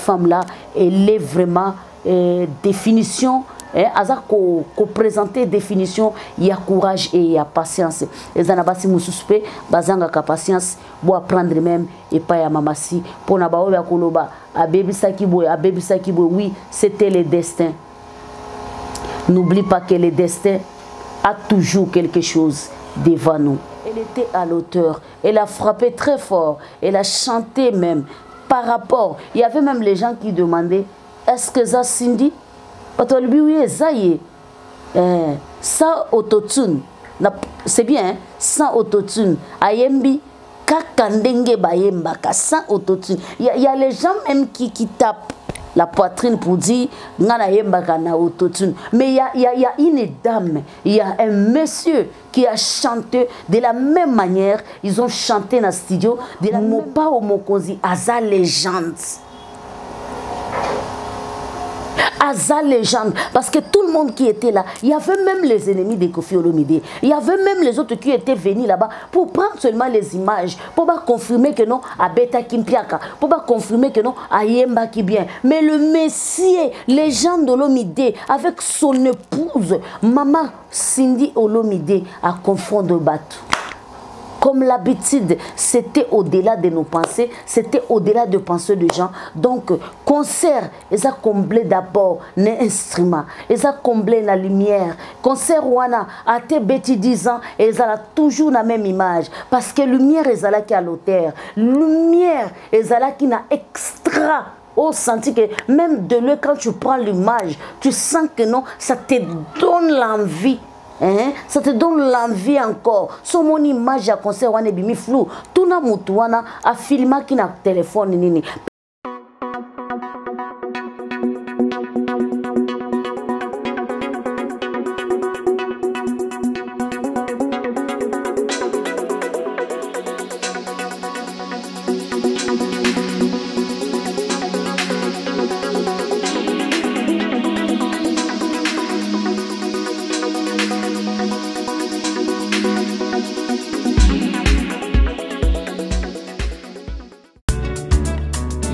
femme là, elle est vraiment définition. Aza ko présenter définition, il y a courage et il y a patience. Et zanabasi mususpe bazanga ka patience pour apprendre même et pas ya mamasi pour na baoba koloba abebi sakiboy oui, c'était le destin. N'oublie pas que le destin a toujours quelque chose devant nous. Elle était à l'auteur, elle a frappé très fort, elle a chanté même par rapport. Il y avait même les gens qui demandaient est-ce que ça Cindy sans autotune, c'est bien, hein? Sans autotune. Ayembi, kakandenge bayembaka, sans autotune. Il y a les gens même qui tapent la poitrine pour dire ngana yembaka na autotune. Mais il y a une dame, il y a un monsieur qui a chanté de la même manière. Ils ont chanté dans le studio de la même pas au Mokonzi, Aza légende. Aza légende, parce que tout le monde qui était là, il y avait même les ennemis de Koffi Olomide, il y avait même les autres qui étaient venus là-bas pour prendre seulement les images, pour pas confirmer que non, à Beta Kimpiaka, pour pas confirmer que non, à Yemba qui bien. Mais le Messie, légende Olomide, avec son épouse, Maman Cindy Olomide, à confondre Batou. Comme l'habitude, c'était au-delà de nos pensées, c'était au-delà de pensées de gens. Donc, concert, ils ont comblé d'abord les instruments, ils ont comblé la lumière. Concert, wana, à tes bêtis 10 ans, ils ont toujours la même image. Parce que lumière, ils ont qui à l'auteur. Lumière, ils ont qui n'a extra. Au senti que même de l'œil, quand tu prends l'image, tu sens que non, ça te donne l'envie. Hein? Ça te donne l'envie encore. Sur mon image à concert, on est bimi flou. Tout na mutuana a filmé qui na téléphone nini.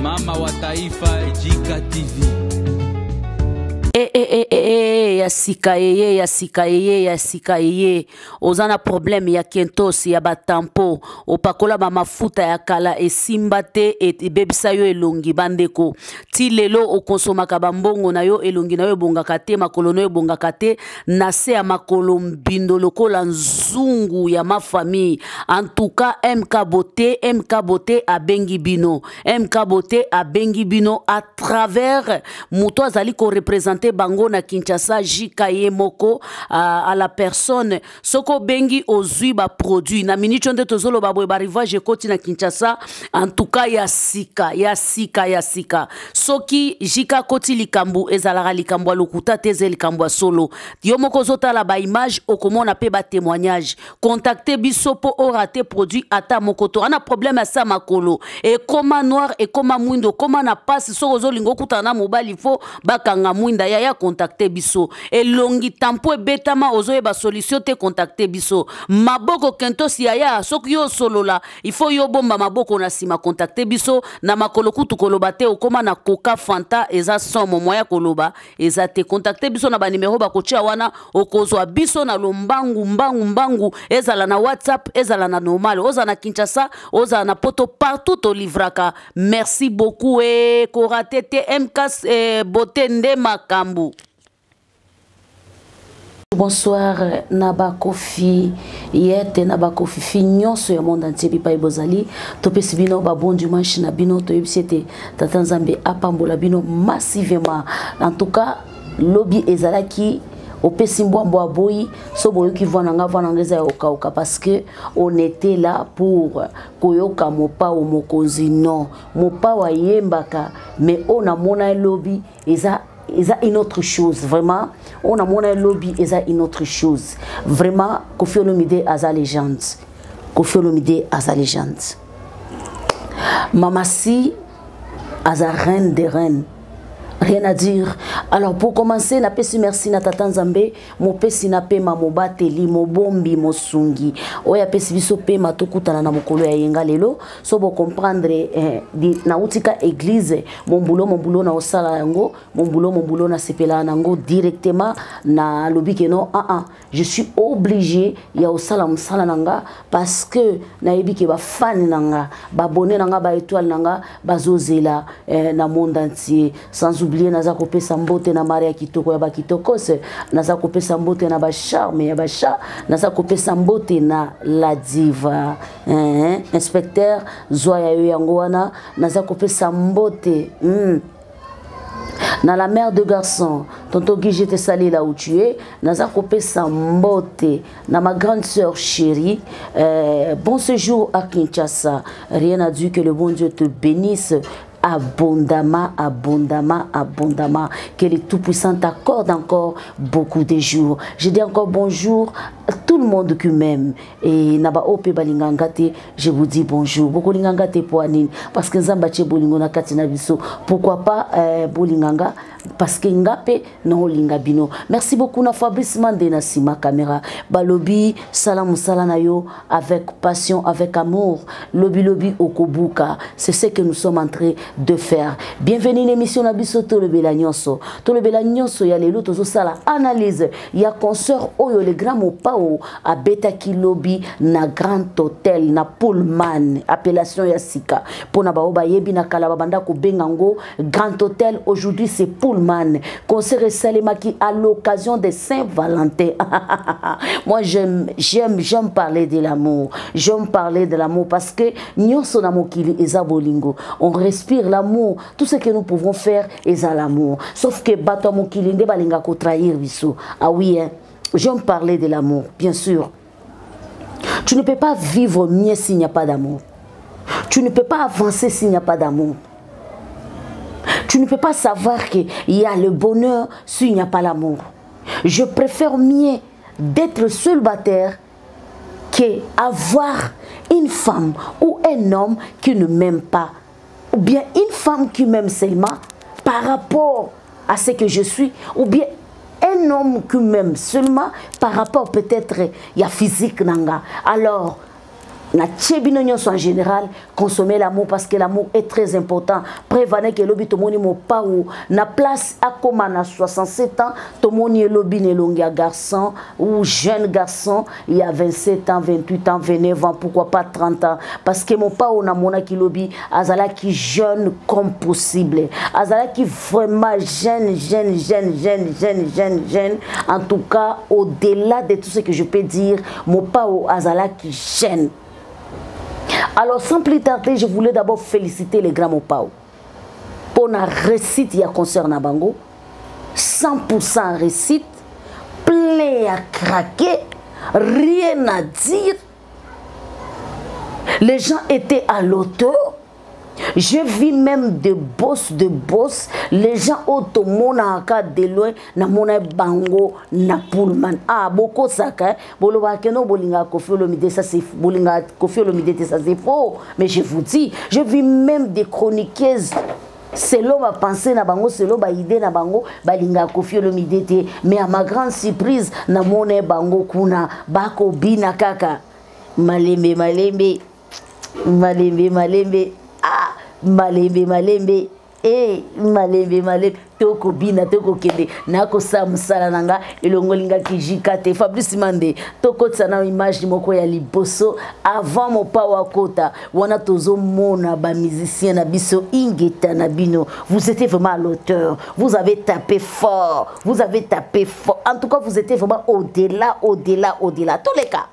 Mama wa taifa Jika TV. Yasika ozana problème ya kentosi ya batampo opakola ba mafuta ya kala esimbate et bebisa yo elongi bandeko ti lelo okonsomaka bambongo na yo elongi na yo bongaka te makolo na yo bongaka te na se ya makolo mbindo lokola nzungu ya ma famille. En tout cas MK Beauté abengi bino, MK Beauté abengi bino à travers muto azali ko représenter bango na Kinshasa Jika Moko à la personne soko bengi ozui ba produit na minute onde tozolo ba boy barivage koti na Kinshasa. En tout cas yasika soki Jika koti likambu ezalaka likambu lokuta teze likambu solo yo moko zota la ba image okomona pe ba témoignage contacter biso po orater produit ata mokoto ana problème à sa makolo et comment noir et comment mwindo comment na passe soko zolingo kutana mobali fo bakanga mwinda ya contacter biso elongi tampo betama ozoye ba solution te contacter biso maboko kentosi ya soki yo solola il faut yo bomba maboko na sima contacter biso na makolo kutu koloba te okoma na Coca Fanta eza somo moya koloba eza te contacter biso na ba numéro ba kocha wana okozwa biso na lombangu mbangu ezala na WhatsApp ezala na normal oza na Kinshasa oza na poto partout to livraka. Merci beaucoup et koratete MK Beauté nde makambu. Bonsoir Naba Kofi yete Naba Kofi fignon sur le monde entier bipa ibozali tope sibino ba bon dimanche na bino to yebisete tata Nzambe apambola bino massivement. En tout cas lobby ezalaki opesimbo boy so boyo ki vwana ngeza oka parce que on était là pour koyoka mopa o mokonzi non mopa wa yembaka mais on a mona lobby eza une autre chose vraiment on a mon lobby eza une autre chose vraiment Koffi Olomide aza légende Koffi Olomide aza légende Mamasi aza reine des reines Rien à dire. Alors pour commencer, na pesi merci na tata Nzambe, mo pesi na pe ma mobateli, mo bombi, mo sungi. Oya pesi biso pe ma tokutana na mokolo ya yenga lelo. So bo comprendre na utika église, mon boulot na osala yango, mon boulot na sepela nango directement na lobi ke non, je suis obligé ya osala msala nanga parce que na yebi ke ba fan nanga, ba abonné nanga, ba étoile nanga, ba zozela na monde entier. Sans oublier naza kopesa mbote na Maria kitoko ya ba kitokose, naza kopesa mbote na ba charme ya ba cha, naza kopesa mbote na la diva inspecteur zoya yo yango wana, naza kopesa mbote na la mère de garçon, tonton Guy, je te salue là où tu es. Naza kopesa mbote na ma grande sœur chérie. Bon séjour à Kinshasa. Rien à dire, que le bon Dieu te bénisse abondamment, abondamment, abondamment. Que le Tout-Puissant t'accorde encore beaucoup de jours. Je dis encore bonjour à tout le monde qui m'aime. Et naba ope balingangate, je vous dis bonjour. Beaucoup lingangate pour Anine. Parce que Nzambache bolingona katina biso. Pourquoi pas bolinganga? Parce que ngape non lingabino. Merci beaucoup na Fabrice Mandé na sima caméra. Balobi salam salanayo avec passion, avec amour. Lobi lobi okobuka. C'est ce que nous sommes en train de faire. Bienvenue à l'émission Nabiso to le Belanyonso. To le Belanyonso ya lelo tozo sala analyse. Ya concert oyo le grand mopao a beta kilobi na Grand Hôtel na Pullman. Appellation ya sika. Pona ba oba yebi na kala babanda ko bengango Grand Hôtel. Aujourd'hui c'est Pullman. Concert Salemaki à l'occasion de Saint-Valentin. Moi j'aime parler de l'amour. J'aime parler de l'amour parce que nyonso na mokili eza bolingo. On respire l'amour. Tout ce que nous pouvons faire est à l'amour. Sauf que bato mokili nde balinga ko trahir biso. Ah oui, hein. J'aime parler de l'amour, bien sûr. Tu ne peux pas vivre mieux s'il n'y a pas d'amour. Tu ne peux pas avancer s'il n'y a pas d'amour. Tu ne peux pas savoir qu'il y a le bonheur s'il n'y a pas l'amour. Je préfère mieux d'être célibataire qu'avoir une femme ou un homme qui ne m'aime pas. Ou bien une femme qui m'aime seulement par rapport à ce que je suis. Ou bien un homme qui m'aime seulement par rapport peut-être à physique nanga. Alors, na tchebino nyonso en général, consommer l'amour parce que l'amour est très important. Prévenez que l'obi tomoni mo pa ou na place à comme na 67 ans, tomoni l'obi ne longa garçon ou jeune garçon, il y a 27 ans, 28 ans, 29 ans, pourquoi pas 30 ans, parce que mon pa ou na mona ki l'obi azala qui jeune comme possible. Azala qui vraiment jeune, en tout cas au-delà de tout ce que je peux dire, mon pa ou azala qui jeune. Alors, sans plus tarder, je voulais d'abord féliciter les grands Mopao pour la réussite y a concert na bango, 100% réussite, plein à craquer, rien à dire. Les gens étaient à l'auteur. Je vis même de boss, les gens automona de loin na mona bango na Pullman. Ah, beaucoup ça que boloba keno bolinga Koffi Olomide, ça c'est bolinga Koffi Olomide, ça c'est faux. Mais je vous dis, je vis même des chroniqueuses. Selon ma pensée na bango, selon ma idée na bango, balinga Koffi Olomide. Mais à ma grande surprise, na mona bango kuna bako bina kaka malembe. Ah, malembe, malembe, toko bina, toko kende, nako sa musala nanga, elongolinga kijikate, Fabrice Mandé, toko tsana image moko ya liboso, avant mon pa wakota, wana tozo mona ba musicien na biso ingeta na bino, vous étiez vraiment à l'auteur, vous avez tapé fort, en tout cas vous étiez vraiment au-delà, tous les cas.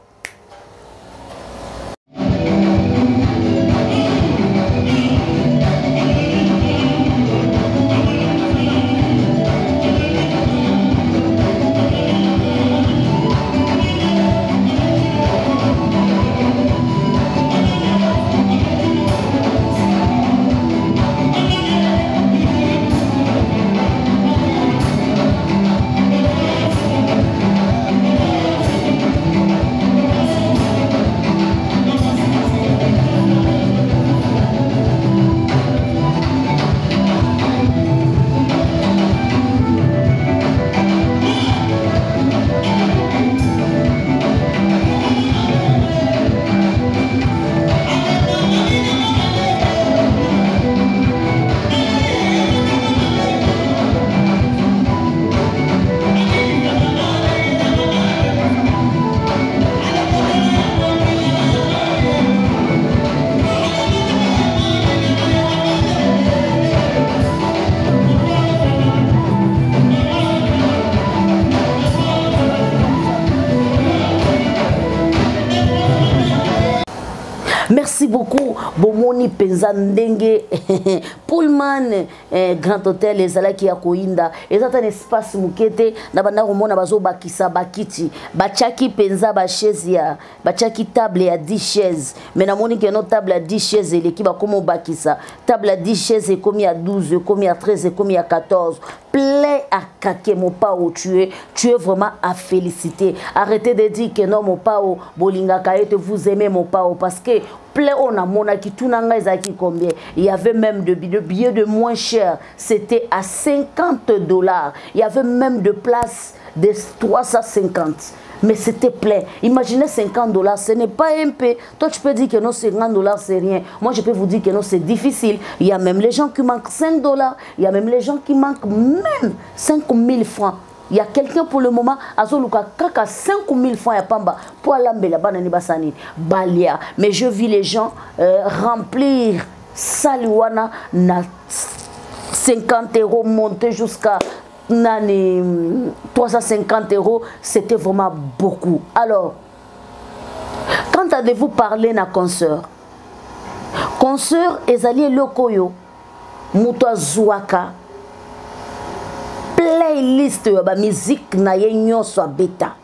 beaucoup. Bomoni penza ndenge Pullman Grand Hôtel les ala qui a koinda. Et ça un espace mukete na bana komona bazo bakisa bakiti. Bachaki penza ba chaise ya bachaki table ya 10 chaises. Mais na moni que no table à 10 chaises et l'équipe a comment bakisa. Table à 10 chaises et combien à 12, combien à 13 et combien à 14. Plein à kake mon pa où tu es vraiment à féliciter. Arrêtez de dire que non mon pa ou bolinga kaete vous aimez mon pa ou parce que plein on a mon qui tout n'a qui combien. Il y avait même de billets de moins cher, c'était à $50. Il y avait même de places de 350. Mais c'était plein. Imaginez $50, ce n'est pas un peu. Toi, tu peux dire que non, $50, c'est rien. Moi, je peux vous dire que non, c'est difficile. Il y a même les gens qui manquent $5. Il y a même les gens qui manquent même 5 000 francs. Il y a quelqu'un pour le moment, Azoluka, kaka 5 000 francs à Pamba pour aller là-bas dans les Balia. Mais je vis les gens remplir Saliwana na 50 € monter jusqu'à 350 €, c'était vraiment beaucoup. Alors, quand avez-vous parlé na concert? Concert ezali lokoyo, muto zuaka, playlist ba musique na yenyo so beta.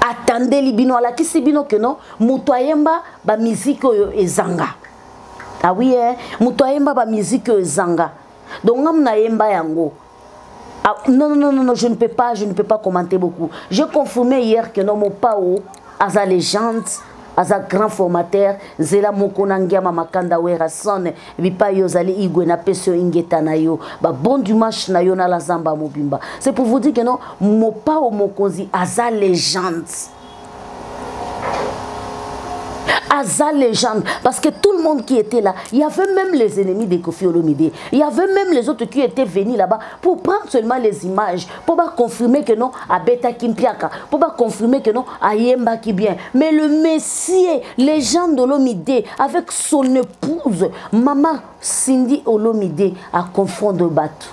Attendez libino ala kisi bino que non, muto ayemba ba musique yo ezanga. Ah oui, muto ayemba ba musique yo ezanga. Donc ngam na yemba yango. Ah, non, je ne peux pas commenter beaucoup. J'ai confirmé hier que non, mon pao, Aza légende, Aza grand formateur, Zela Mokonangia Mamakanda Werason, Vipa Yozali Igwena Pesio Ingeta Nayo, bon dimanche Nayo na la Zamba Mobimba. C'est pour vous dire que non, mon pao Mokozi, Aza légende. Aza légende, parce que tout le monde qui était là, il y avait même les ennemis de Koffi Olomide, il y avait même les autres qui étaient venus là-bas pour prendre seulement les images, pour pas confirmer que non, à Beta Kimpiaka, pour pas confirmer que non, à Yemba qui bien. Mais le Messie, légende Olomide, avec son épouse, Maman Cindy Olomide, à confondre Batou.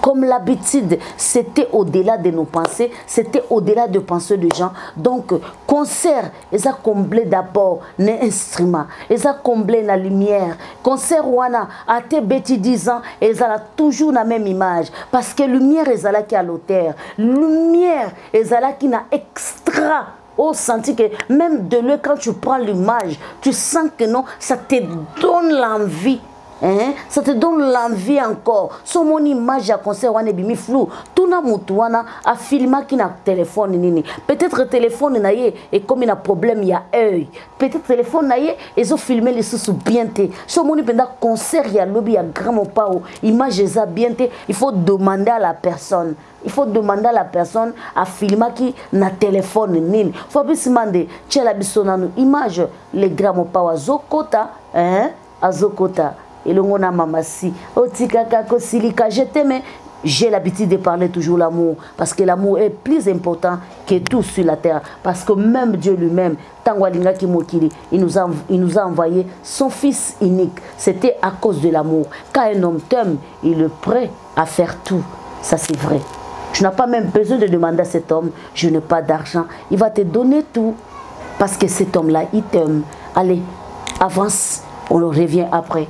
Comme l'habitude, c'était au-delà de nos pensées, c'était au-delà de pensées de gens. Donc, concert, ils ont comblé d'abord les instruments, ils ont comblé la lumière. Concert, wana, à tes bêtis 10 ans, ils ont toujours la même image. Parce que lumière, ils ont qui à l'auteur. Lumière, ils ont qui n'a extra. Au senti que même de l'eau, quand tu prends l'image, tu sens que non, ça te donne l'envie. Hein? Ça te donne l'envie encore. Sur mon image à concert, on est bimi flou. Tout na mutuana a filmé qui na téléphone nini. Peut-être téléphone naie et comme il a problème il y a œil. Peut-être téléphone naie ils ont filmé les sous bien té. Sur mon pendant concert il y a lobby il y a grand pao. Image ça bien té. Il faut demander à la personne. Il faut demander à la personne à filmer qui na téléphone nini. Faut bien se demander. Tiens la bisonanu image les grands pao azokota hein azokota. Et le mona mamasi, otikaka kosilika, je t'aime. J'ai l'habitude de parler toujours l'amour, parce que l'amour est plus important que tout sur la terre. Parce que même Dieu lui-même, Tangwalinga Kimokili, il nous a envoyé son fils unique. C'était à cause de l'amour. Quand un homme t'aime, il est prêt à faire tout. Ça c'est vrai. Tu n'as pas même besoin de demander à cet homme, je n'ai pas d'argent. Il va te donner tout, parce que cet homme-là, il t'aime. Allez, avance, on le revient après.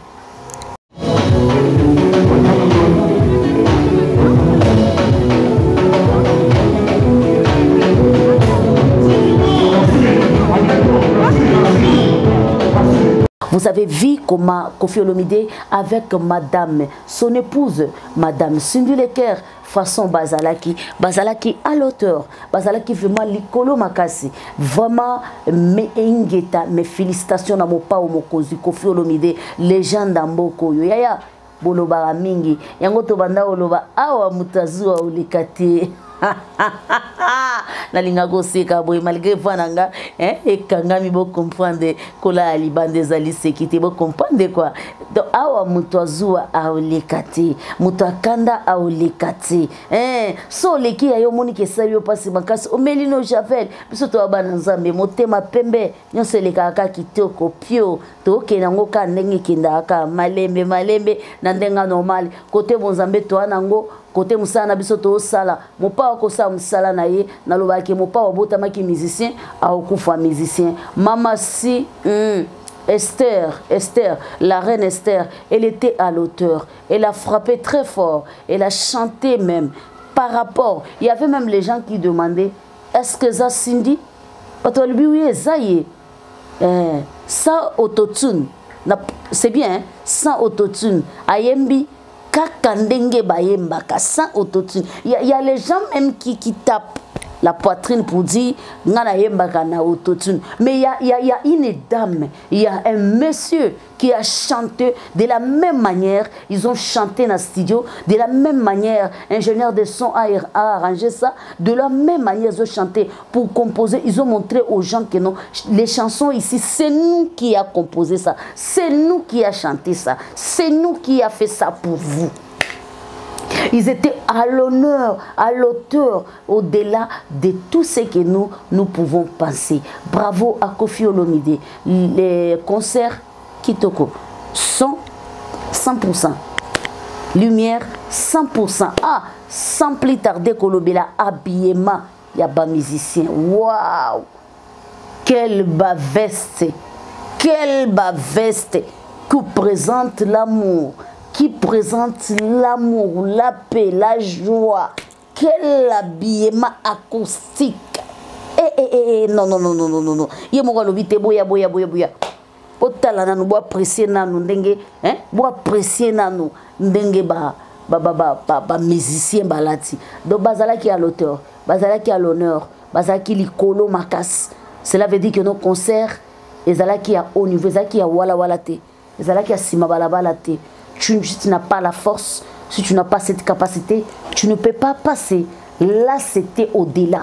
Vous avez vu comment Koffi Olomide avec madame, son épouse, madame Cindy Leker, façon Bazalaki à l'auteur, Bazalaki vraiment likolo makasi, vraiment mes félicitations à mon papa Mokozi, Koffi Olomide, légende d'Amboko, yaya, boloba mingi, yango to banda oloba, awa mutazua ulikati. Nalinga seka boy malgré vananga et kangami bo comprendre kola alibande zali sekité bo comprendre quoi donc awa mutazua aolikati mutakanda aolikati so leki ya yo moni ke sali opasi makasi o melino javel biso to abana nzambe motema pembe nyonse lekaka kitoko pio to kenango ka ndenge kindaka malembe na ndenga normal côté bonzambe to anango côté musana biso to sala mopa ko sa musala na ye naloba ke mopa obota maki musicien a okufa musicien mama si Esther, la reine Esther, elle était à l'auteur. Elle a frappé très fort. Elle a chanté même. Par rapport, il y avait même les gens qui demandaient, est-ce que ça Cindy? Oui, ça y est. Sans autotune. C'est bien, hein? Sans autotune. Ayembi, kakandenge bayembaka, sans autotune. Il y a les gens même qui tapent la poitrine pour dire ngana yembaka na autotune. Mais il y a une dame, il y a un monsieur qui a chanté de la même manière. Ils ont chanté dans le studio de la même manière. Ingénieur de son a arrangé ça de la même manière. Ils ont chanté pour composer. Ils ont montré aux gens que non, les chansons ici, c'est nous qui a composé ça, c'est nous qui a chanté ça, c'est nous qui a fait ça pour vous. Ils étaient à l'honneur, à l'auteur, au-delà de tout ce que nous pouvons penser. Bravo à Koffi Olomide. Les concerts Kitoko sont 100%. Lumière 100%. Ah, sans plus tarder, Kolobela, habillement, il y a pas musicien. Waouh! Quelle bas veste! Quelle bas veste qui présente l'amour! Qui présente l'amour, la paix, la joie. Quel habillement acoustique. Non. Il y a mon lobby, boya. Potala nanu, bois apprécier nanu, ndenge, hein? Bois apprécier nanu, ndenge ba musicien balati. Donc bazala qui a l'auteur, bazala qui a l'honneur, bazala qui likolo makas. Cela veut dire que nos concerts, ezala qui a haut niveau, ezala qui a wala te, ezala qui a sima balabala te. Si tu n'as pas la force, si tu n'as pas cette capacité, tu ne peux pas passer. Là, c'était au-delà.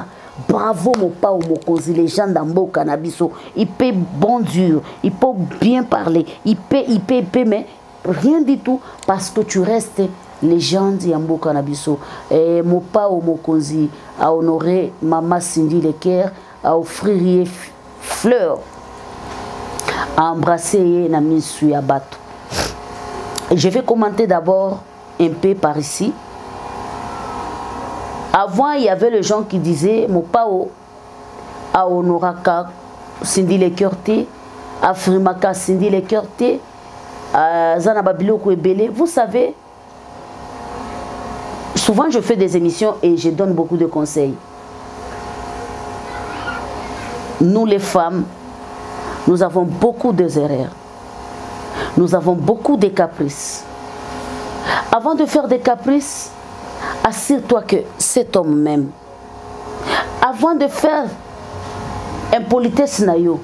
Bravo, mon pa ou mon cause. Les gens d'Ambo Cannabiso, ils paient bon dur, ils peuvent bien parler, ils paient, mais rien du tout parce que tu restes légende d'Ambo Cannabiso. Et mon pa ou mon cause a honoré Maman Cindy Leker, a offrir fleurs, a embrassé Nami Suyabato. Je vais commenter d'abord un peu par ici. Avant, il y avait les gens qui disaient mon pao a honoraka Cindy Lekerté, a frimaka Cindy Lekerté, a Zanababiloko Ebele. Vous savez, souvent je fais des émissions et je donne beaucoup de conseils. Nous les femmes, nous avons beaucoup d'erreurs. Nous avons beaucoup de caprices. Avant de faire des caprices, assure-toi que cet homme même, avant de faire impolitesse nayo,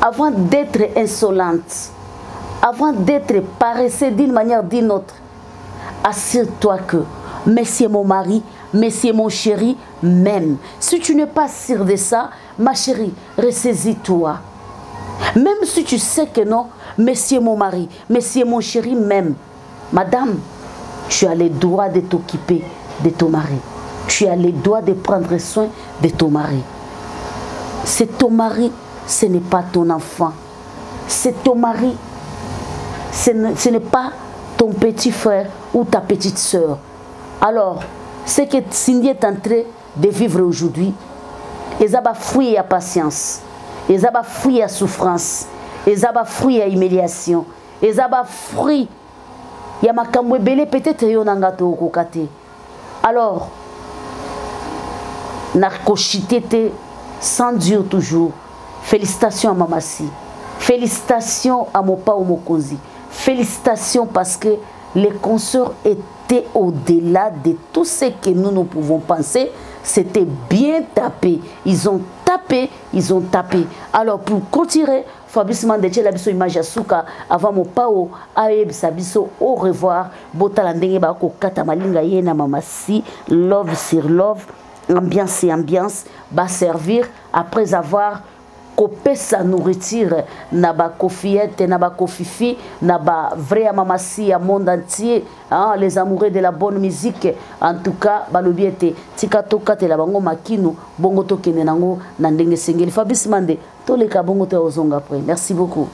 avant d'être insolente, avant d'être paresseux d'une manière ou d'une autre, assure-toi que, monsieur mon mari, monsieur mon chéri, même, si tu n'es pas sûr de ça, ma chérie, ressaisis-toi. Même si tu sais que non, monsieur mon mari, monsieur mon chéri même, madame, tu as le droit de t'occuper de ton mari. Tu as le droit de prendre soin de ton mari. C'est ton mari, ce n'est pas ton enfant. C'est ton mari, ce n'est pas ton petit frère ou ta petite soeur. Alors, ce que Cindy est en train de vivre aujourd'hui, ils ont fruit à patience. Ils ont fruit à souffrance, ils ont fruit à humiliation, ils ont fruit. Il y a ma kamwebele peut-être yonangato kokate. Alors, narcochité sans Dieu toujours. Félicitations à Mamassi. Félicitations à mon pa ou mon causi. Félicitations parce que les consoeurs étaient au-delà de tout ce que nous pouvons penser. C'était bien tapé. Ils ont tapé, ils ont tapé. Alors pour continuer, Fabrice Mandetier la biso image à Souka avant mon pao aeb sabiso au revoir. Botalandenge ba ko kata malinga yena Mamassi, love sur love, ambiance et ambiance va servir après avoir copé sa nourriture na ba Kofiette, na ba Kofifi, na ba vrai Mamassi à monde entier, hein, les amoureux de la bonne musique. En tout cas, balobiete tika toka te la bango makino bongo to kene nango na ndenge sengeli Fabrice Mande to le ka bongo te ozonga après. Merci beaucoup.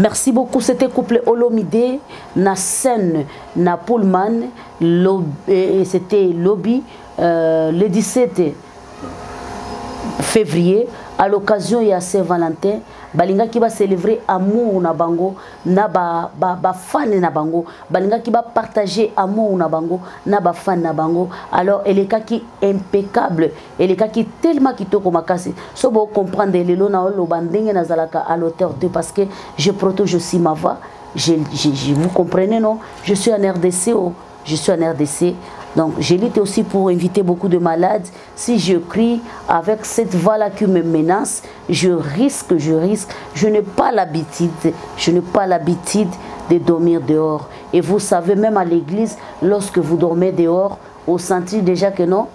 Merci beaucoup. C'était couple Olomide, na scène, na Pullman, c'était Lobby, le 17 février, à l'occasion de Saint-Valentin. Balinga qui va célébrer amour na bango na ba fan na bango, balinga qui va partager amour na bango na ba fan na bango. Alors elle est qui impeccable, elle est qui tellement qui to comme casse so bo comprendre le lo na lo bandenge na zalaka à l'auteur de parce que je protège aussi ma voix. Vous comprenez non, je suis en RDC, je suis en RDC. Donc, j'ai lutte aussi pour inviter beaucoup de malades. Si je crie avec cette voix-là qui me menace, je risque. Je n'ai pas l'habitude, de dormir dehors. Et vous savez, même à l'église, lorsque vous dormez dehors, vous sentez déjà que non,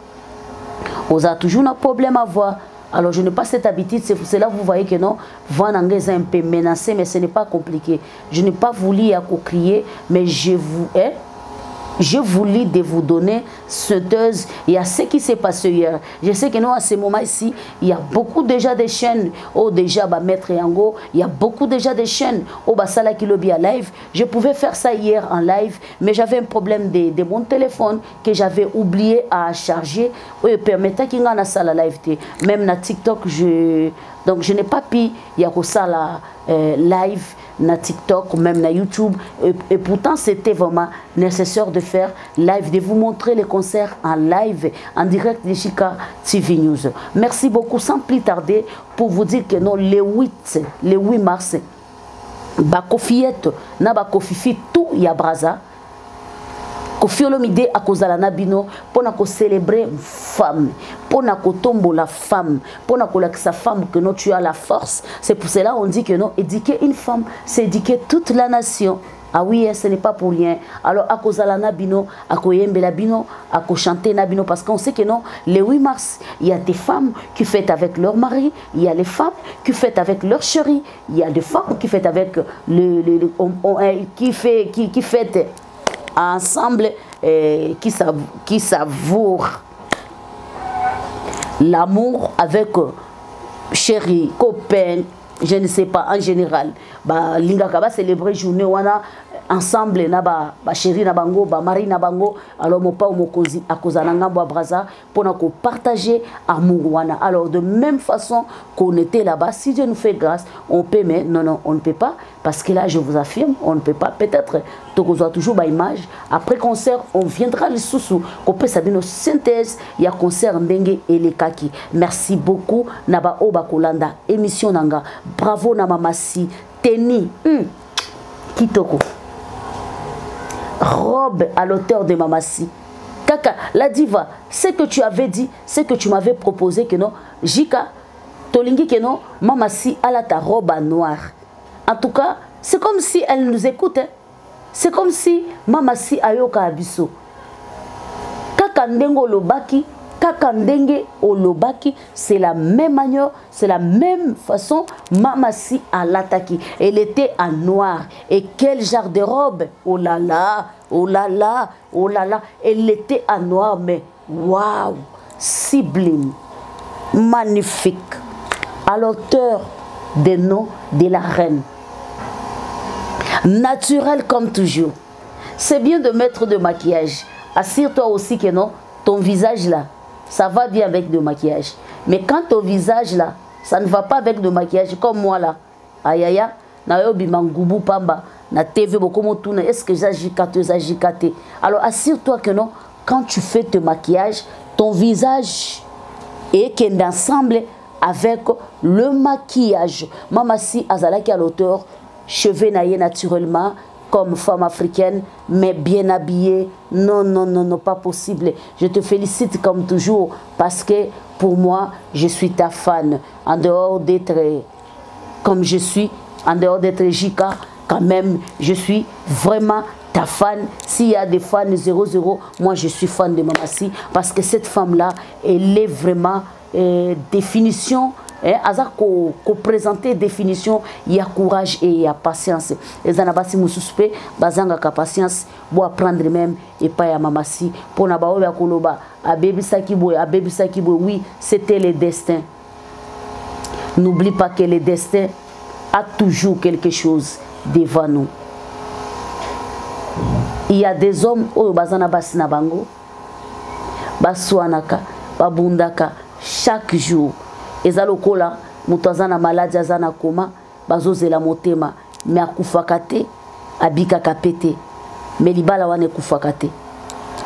vous avez toujours un problème à voir. Alors, je n'ai pas cette habitude, c'est cela que vous voyez que non, voix est un peu menacée, mais ce n'est pas compliqué. Je n'ai pas voulu crier, mais je voulais de vous donner sauteuse. Il y a ce qui s'est passé hier. Je sais que nous, à ce moment-ci, il y a beaucoup déjà de chaînes. Oh, déjà, Maître Yango. Il y a beaucoup déjà de chaînes. Oh, Sala Kilobi à live. Je pouvais faire ça hier en live, mais j'avais un problème de mon téléphone que j'avais oublié à charger. Oui, permettait qu'il y ait un salle live. Même na TikTok, donc je n'ai pas pu y avoir ça live na TikTok, même na YouTube. Et pourtant, c'était vraiment nécessaire de faire live, de vous montrer les concerts en live, en direct de Jika TV News. Merci beaucoup. Sans plus tarder, pour vous dire que non, le 8 mars, Bakofiette, na Bakofifi, tout y a Braza. Kofi Olomide a cause la bino pour célébrer femme, pour tomber la femme, pour sa femme que non tu as la force. C'est pour cela on dit que non, éduquer une femme, c'est éduquer toute la nation. Ah oui, ce n'est pas pour rien. Alors à cause la nabino, à koyembe la bino, à chanter nabino parce qu'on sait que non, le 8 mars, il y a des femmes qui fêtent avec leur mari, il y a les femmes qui fêtent avec leur chéri, il y a des femmes qui fêtent avec qui fêtent ensemble, qui savoure l'amour avec chéri, copain, je ne sais pas, en général. Linga kaba célébrer journée wana ensemble na ba chéri na bango, ba mari na bango, alors mon pa mokozi akozana ngambo braza pour na ko partager amour wana. Alors de même façon qu'on était là-bas, si Dieu nous fait grâce, on peut, mais non, on ne peut pas parce que là je vous affirme, on ne peut pas. Peut-être tokozwa toujours ba image après concert, on viendra le sous qu'on peut ça une synthèse, il y a concert ndenge et les kaki. Merci beaucoup naba oba kolanda émission nanga. Bravo na mamasi Teni Kitoko. Robe à l'auteur de Mamasi. Kaka, la diva, ce que tu avais dit, ce que tu m'avais proposé, que non, Jika, Tolingi, que non, Mamasi, elle a ta robe à noir. En tout cas, c'est comme si elle nous écoutait. C'est comme si Mamasi ayoka abiso. Kaka ndengo lobaki, Kaka ndenge olobaki, c'est la même manière, c'est la même façon. Mamasi a l'attaqué. Elle était en noir. Et quel genre de robe? Oh là là, oh là là, oh là là. Elle était en noir, mais waouh, sublime, magnifique. À l'auteur des noms de la reine. Naturel comme toujours. C'est bien de mettre de maquillage. Assure-toi aussi que non, ton visage là, ça va bien avec le maquillage. Mais quand ton visage là, ça ne va pas avec le maquillage, comme moi là. Aïe aïe, na yo bimangubu pamba, na TV beaucoup mon tourne. Est-ce que j'agicate? Alors assure-toi que non, quand tu fais ton maquillage, ton visage est ensemble avec le maquillage. Mamasi azalaki à l'auteur, cheveux naillés naturellement. Comme femme africaine, mais bien habillée. Non, non, non, non, pas possible. Je te félicite comme toujours parce que pour moi, je suis ta fan. En dehors d'être comme je suis, en dehors d'être Jika, quand même, je suis vraiment ta fan. S'il y a des fans 00, moi je suis fan de Mamasi parce que cette femme-là, elle est vraiment définition. Azako présenter définition, il y a courage et il y a patience. Les anabasi mususupe bazanga ka patience pour apprendre même et pas ya Mamasi pour na baobe ya koloba abebi sakiboy oui, c'était le destin. N'oublie pas que le destin a toujours quelque chose devant nous. Il y a des hommes au bazana basina bango baswanaka babundaka chaque jour ezalokola mutazana maladie azana koma bazozela motema mais akufaka te abikaka pete mais libala wana ekufaka te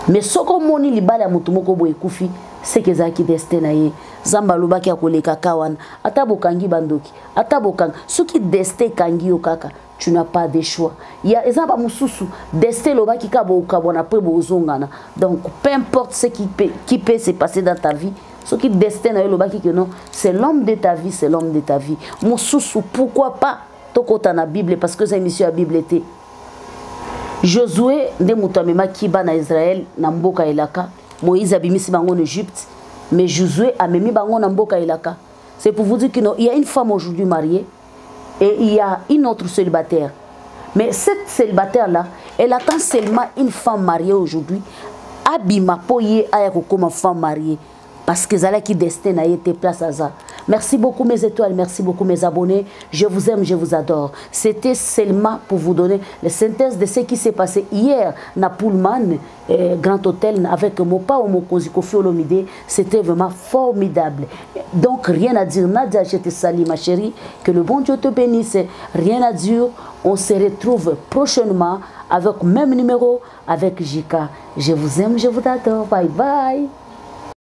mais soko moni libala mutu moko boye ekufi c'est que ezalaki destin na ye zamba alobaki akoleka kawana ata bokangi bandoki ata bokanga soki destin ekangi yo kaka tu n'as pas de choix. Il y a des gens destin loba qui donc peu importe ce qui peut se passer dans ta vie, ce qui destin loba qui non, c'est l'homme de ta vie, c'est l'homme de ta vie. Mon sous pourquoi pas tokota na Bible parce que c'est émission à Bible était. Josué de mutamema kiba na Israël na mboka elaka, Moïse abimisi bango en Égypte, mais Josué a memi bango na mboka elaka. C'est pour vous dire qu'il y a une femme aujourd'hui mariée. Et il y a une autre célibataire. Mais cette célibataire-là, elle attend seulement une femme mariée aujourd'hui. Abima poye ayako comme femme mariée. Parce que Zala qui destin a été place à ça. Merci beaucoup mes étoiles, merci beaucoup mes abonnés. Je vous aime, je vous adore. C'était seulement pour vous donner la synthèse de ce qui s'est passé hier na Pullman, Grand Hôtel, avec Mopa ou Mokozi Kofi Olomide. C'était vraiment formidable. Donc rien à dire, Nadia, je te salue ma chérie. Que le bon Dieu te bénisse. Rien à dire. On se retrouve prochainement avec le même numéro, avec Jika. Je vous aime, je vous adore. Bye bye.